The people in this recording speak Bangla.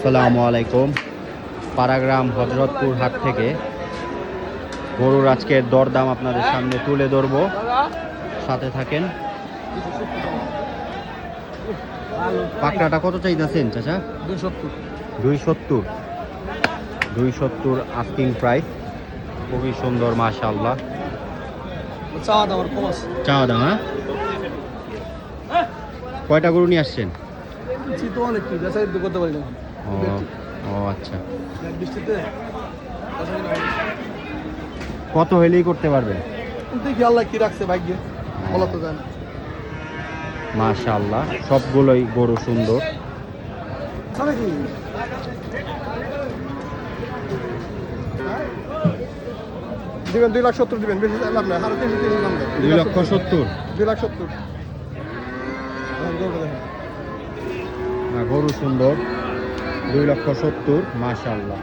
আসসালামু আলাইকুম। পাড়াগ্রাম হযরতপুর হাট থেকে গরুর আজকের দরদাম আপনাদের সামনে তুলে ধরবো, সাথে থাকেন। পাকড়াটা কত চাইতেছেন চাচা? 270 270 আস্কিং প্রাইস। খুবই সুন্দর মাশাআল্লাহ। চাওয়া দাম। হ্যাঁ, কয়টা গরু নিয়ে আসছেন? ও আচ্ছা, কত হইলেই করতে পারবেন? দেখি আল্লাহ কি রাখছে ভাগ্যে, বলা তো যায় না। মাশাআল্লাহ, সবগুলোই গরু সুন্দর। দিবেন 2,70,000 দিবেন, বেশি লাভ না, আরো বেশি দাম দেন। 2,70,000। 2,70,000 গরু সুন্দর, 2,70,000 মাশাআল্লাহ।